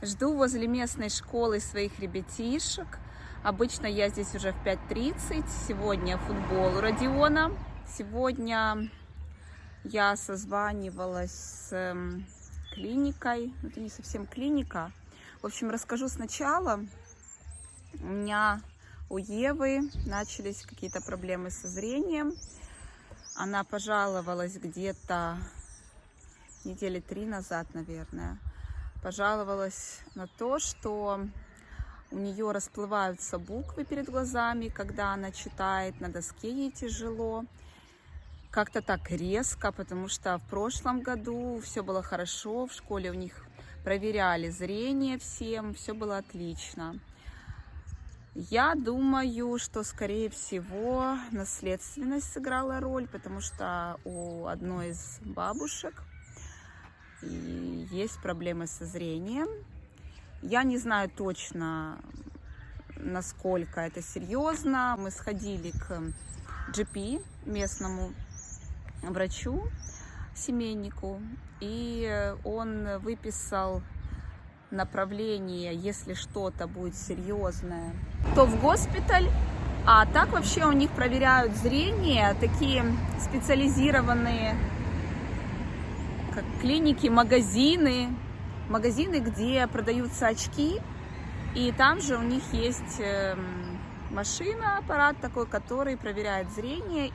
Жду возле местной школы своих ребятишек. Обычно я здесь уже в 5:30. Сегодня футбол у Родиона. Сегодня я созванивалась с клиникой. Это не совсем клиника. В общем, расскажу сначала. У меня у Евы начались какие-то проблемы со зрением. Она пожаловалась где-то недели 3 назад, наверное. Пожаловалась на то, что у нее расплываются буквы перед глазами, когда она читает, на доске ей тяжело. Как-то так резко, потому что в прошлом году все было хорошо, в школе у них проверяли зрение всем, все было отлично. Я думаю, что, скорее всего, наследственность сыграла роль, потому что у одной из бабушек и есть проблемы со зрением. Я не знаю точно, насколько это серьезно. Мы сходили к GP, местному врачу, семейнику, и он выписал направление, если что-то будет серьезное, то в госпиталь. А так вообще у них проверяют зрение такие специализированные как клиники, магазины, где продаются очки, и там же у них есть машина, аппарат такой, который проверяет зрение,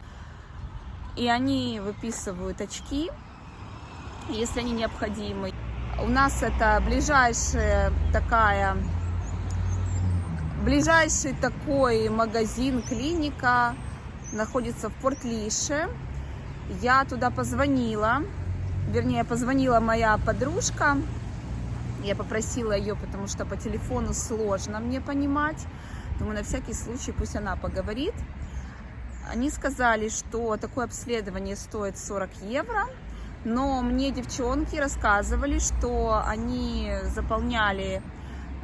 и они выписывают очки, если они необходимы. У нас это ближайший такой магазин, клиника находится в Порт-Лише. Я туда позвонила. Вернее, позвонила моя подружка, я попросила ее, потому что по телефону сложно мне понимать. Думаю, на всякий случай пусть она поговорит. Они сказали, что такое обследование стоит 40 евро, но мне девчонки рассказывали, что они заполняли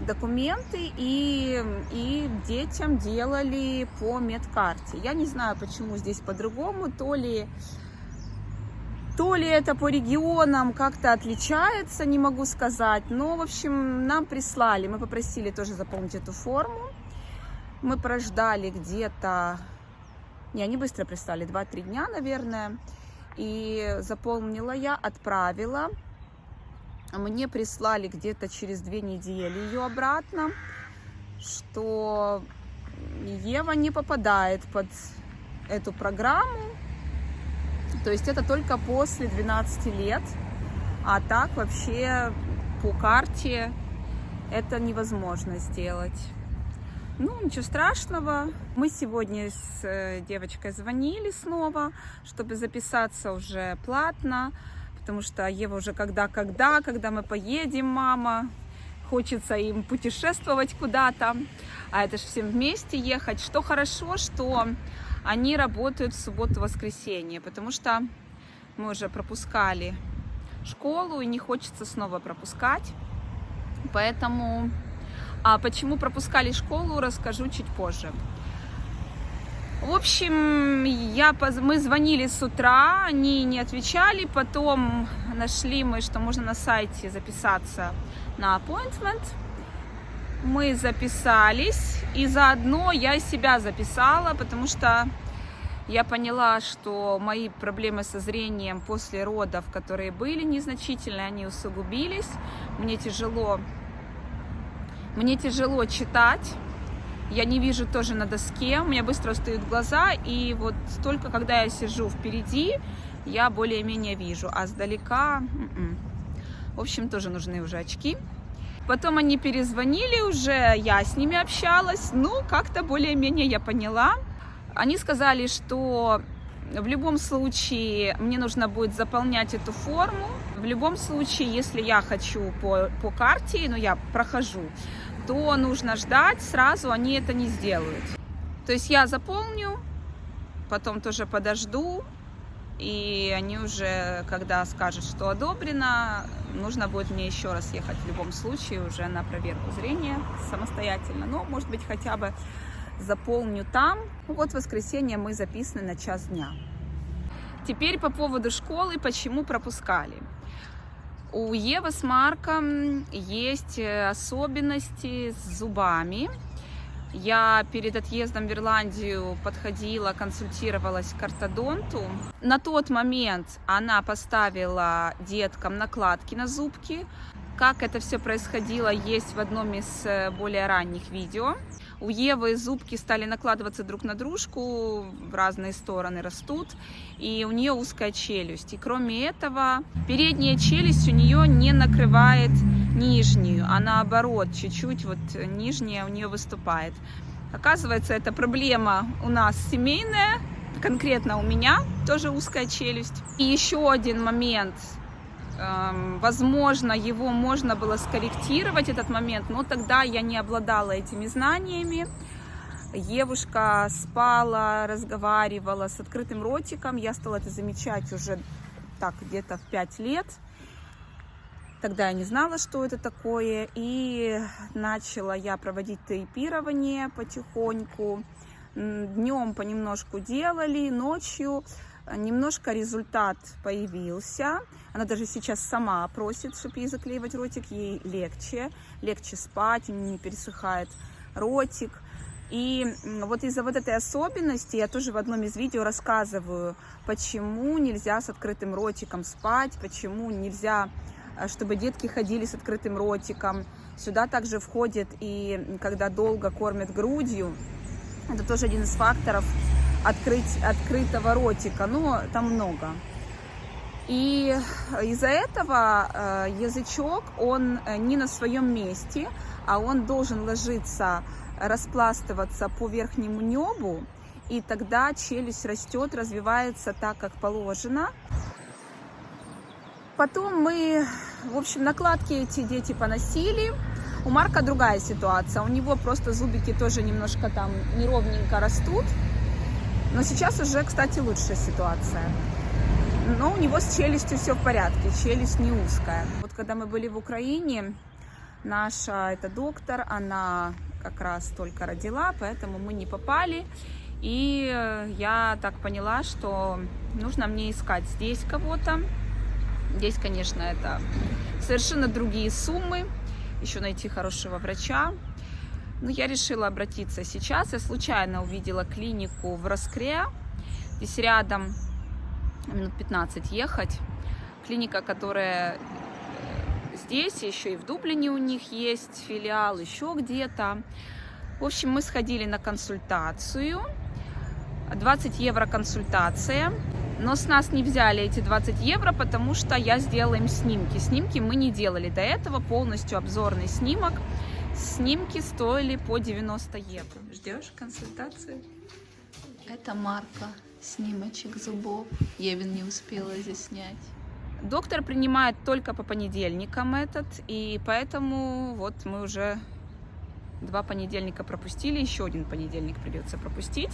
документы и детям делали по медкарте. Я не знаю, почему здесь по-другому, то ли это по регионам как-то отличается, не могу сказать. Но, в общем, нам прислали, мы попросили тоже заполнить эту форму. Мы прождали где-то, они быстро прислали, 2-3 дня, наверное. И заполнила я, отправила. Мне прислали где-то через 2 недели ее обратно, что Ева не попадает под эту программу. То есть это только после 12 лет, а так вообще по карте это невозможно сделать. Ну, ничего страшного. Мы сегодня с девочкой звонили снова, чтобы записаться уже платно, потому что Ева уже когда мы поедем, мама, хочется им путешествовать куда-то, а это же всем вместе ехать. Что хорошо, что они работают в субботу-воскресенье, потому что мы уже пропускали школу и не хочется снова пропускать. Поэтому, почему пропускали школу, расскажу чуть позже. В общем, мы звонили с утра, они не отвечали, потом нашли мы, что можно на сайте записаться на appointment. Мы записались, и заодно я себя записала, потому что я поняла, что мои проблемы со зрением после родов, которые были незначительные, они усугубились. Мне тяжело читать, я не вижу тоже на доске, у меня быстро устают глаза, и вот только когда я сижу впереди, я более-менее вижу, а сдалека, в общем, тоже нужны уже очки. Потом они перезвонили уже, я с ними общалась, как-то более-менее я поняла. Они сказали, что в любом случае мне нужно будет заполнять эту форму. В любом случае, если я хочу по карте, я прохожу, то нужно ждать, сразу они это не сделают. То есть я заполню, потом тоже подожду, и они уже, когда скажут, что одобрено, нужно будет мне еще раз ехать в любом случае уже на проверку зрения самостоятельно. Но, может быть, хотя бы заполню там. Вот в воскресенье мы записаны на 1:00 дня. Теперь по поводу школы, почему пропускали. У Евы с Марком есть особенности с зубами. Я перед отъездом в Ирландию подходила, консультировалась к ортодонту. На тот момент она поставила деткам накладки на зубки. Как это все происходило, есть в одном из более ранних видео. У Евы зубки стали накладываться друг на дружку, в разные стороны растут, и у нее узкая челюсть. И кроме этого, передняя челюсть у нее не накрывает нижнюю, а наоборот, чуть-чуть вот нижняя у нее выступает. Оказывается, это проблема у нас семейная, конкретно у меня тоже узкая челюсть. И еще один момент. Возможно, его можно было скорректировать, этот момент, но тогда я не обладала этими знаниями. Евушка спала, разговаривала с открытым ротиком. Я стала это замечать уже так где-то в 5 лет. Тогда я не знала, что это такое. И начала я проводить тейпирование потихоньку. Днем понемножку делали, ночью немножко результат появился. Она даже сейчас сама просит, чтобы ей заклеивать ротик. Ей легче спать, у нее не пересыхает ротик. И вот из-за вот этой особенности я тоже в одном из видео рассказываю, почему нельзя с открытым ротиком спать, почему нельзя, чтобы детки ходили с открытым ротиком. Сюда также входит и когда долго кормят грудью. Это тоже один из факторов открытого ротика, но там много. И из-за этого язычок, он не на своем месте, а он должен ложиться, распластываться по верхнему небу, и тогда челюсть растет, развивается так, как положено. Потом мы, в общем, накладки эти дети поносили. У Марка другая ситуация, у него просто зубики тоже немножко там неровненько растут. Но сейчас уже, кстати, лучшая ситуация. Но у него с челюстью все в порядке, челюсть не узкая. Вот когда мы были в Украине, наша эта доктор, она как раз только родила, поэтому мы не попали. И я так поняла, что нужно мне искать здесь кого-то. Здесь, конечно, это совершенно другие суммы. Еще найти хорошего врача. Но я решила обратиться сейчас. Я случайно увидела клинику в Роскре. Здесь рядом, минут 15 ехать. Клиника, которая здесь, еще и в Дублине у них есть филиал, еще где-то. В общем, мы сходили на консультацию. 20 евро консультация. Но с нас не взяли эти 20 евро, потому что я сделала им снимки. Снимки мы не делали до этого, полностью обзорный снимок. Снимки стоили по 90 евро. Ждешь консультацию? Это Марка, снимочек зубов. Евин не успела здесь снять. Доктор принимает только по понедельникам этот, и поэтому вот мы уже 2 понедельника пропустили, еще 1 понедельник придется пропустить.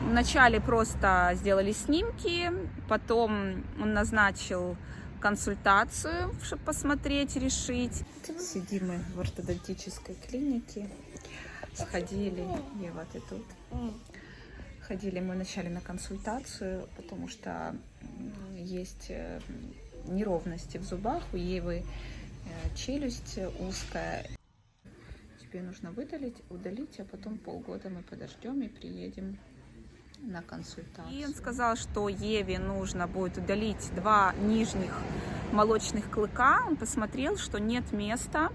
Вначале просто сделали снимки, потом он назначил консультацию, чтобы посмотреть, решить. Сидим мы в ортодонтической клинике, сходили, Ева, ты тут? Ходили мы вначале на консультацию, потому что есть неровности в зубах, у Евы челюсть узкая. Тебе нужно удалить, а потом полгода мы подождем и приедем на консультацию. И он сказал, что Еве нужно будет удалить 2 нижних молочных клыка. Он посмотрел, что нет места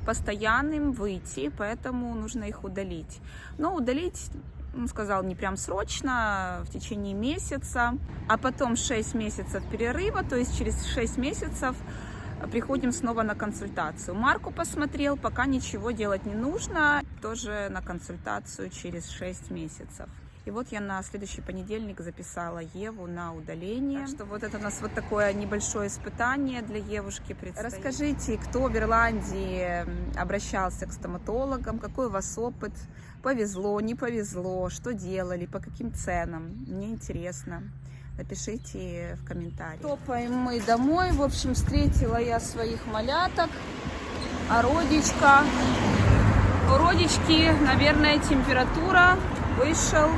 постоянным выйти, поэтому нужно их удалить. Но удалить, он сказал, не прям срочно, в течение месяца, а потом 6 месяцев перерыва, то есть через 6 месяцев приходим снова на консультацию. Марку посмотрел, пока ничего делать не нужно, тоже на консультацию через 6 месяцев. И вот я на следующий понедельник записала Еву на удаление. Так что вот это у нас вот такое небольшое испытание для Евушки предстоит. Расскажите, кто в Ирландии обращался к стоматологам, какой у вас опыт, повезло, не повезло, что делали, по каким ценам, мне интересно. Напишите в комментариях. Топаем мы домой. В общем, встретила я своих маляток. А родичка... У родички, наверное, температура, вышел.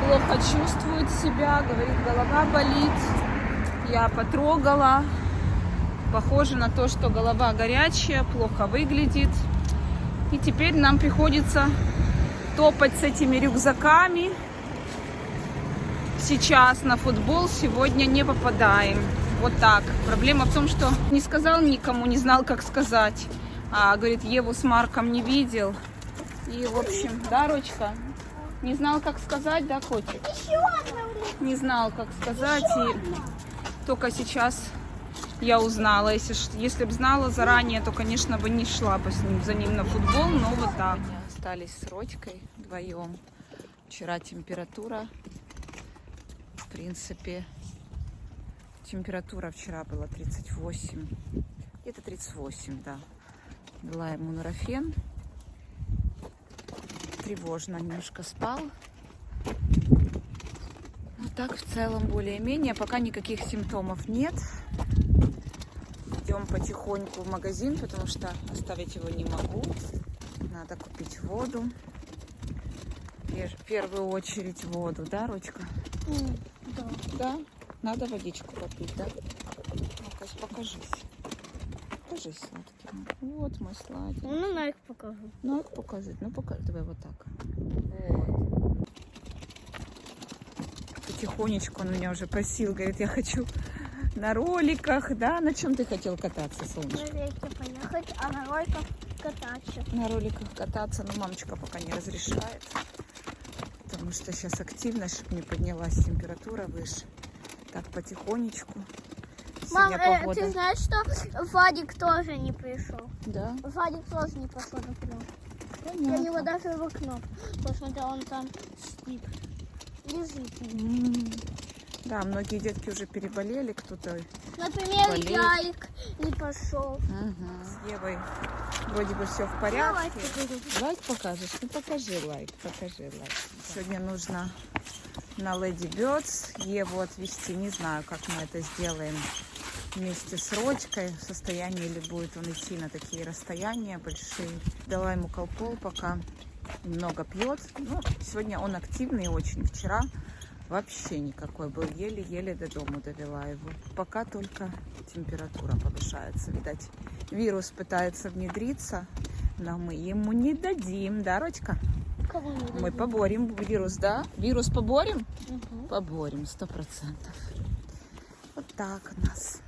Плохо чувствует себя, говорит, голова болит. Я потрогала. Похоже на то, что голова горячая, плохо выглядит. И теперь нам приходится топать с этими рюкзаками. Сейчас на футбол, сегодня не попадаем. Вот так. Проблема в том, что не сказал никому, не знал, как сказать. Говорит, Еву с Марком не видел. И, в общем, да, Рочка? Не знал, как сказать, да, котик? Не знал, как сказать. И только сейчас я узнала. Если бы знала заранее, то, конечно, бы не шла бы за ним на футбол. Но вот так. Остались с Родькой вдвоем. Вчера температура. В принципе, температура вчера была 38. Где-то 38, да. Дала ему нурофен. Тревожно немножко спал. Вот так в целом более-менее. Пока никаких симптомов нет. Идем потихоньку в магазин, потому что оставить его не могу. Надо купить воду. В первую очередь воду, да, Рочка? Да. Да? Надо водичку попить, да? Ну-ка, покажись. Покажись, сладкий. Вот мой сладкий. Ну, Найк покажу. Ну, покажи. Ну, покажи. Давай вот так. Вот. Потихонечку он меня уже просил. Говорит, я хочу на роликах. Да? На чем ты хотел кататься, солнышко? На рейке поехать, а на роликах кататься. На роликах кататься, но мамочка пока не разрешает. Потому что сейчас активность, чтобы не поднялась температура выше. Так, потихонечку. Мам, Сегодня погода. ты знаешь, что Вадик тоже не пришел? Да, Вадик тоже не пошел на прием. Я понятно. его даже в окно посмотрел, он там спит. Лежит. Да, многие детки уже переболели, кто-то... Например, болеет. Ярик не пошел. С Евой вроде бы все в Я порядке. лайк покажу. Лайк покажешь? Ну покажи лайк, покажи лайк. Сегодня нужно на Lady Birds Еву отвезти. Не знаю, как мы это сделаем вместе с Родькой. В состоянии ли будет он идти на такие расстояния большие. Дала ему колпол, пока много пьет. Ну, сегодня он активный очень. Вчера вообще никакой был. Еле-еле до дома довела его. Пока только температура повышается. Видать, вирус пытается внедриться, но мы ему не дадим. Да, Родька? Кого не Мы поборем вирус, да? Вирус поборем? Угу. Поборем, 100%. Вот так у нас.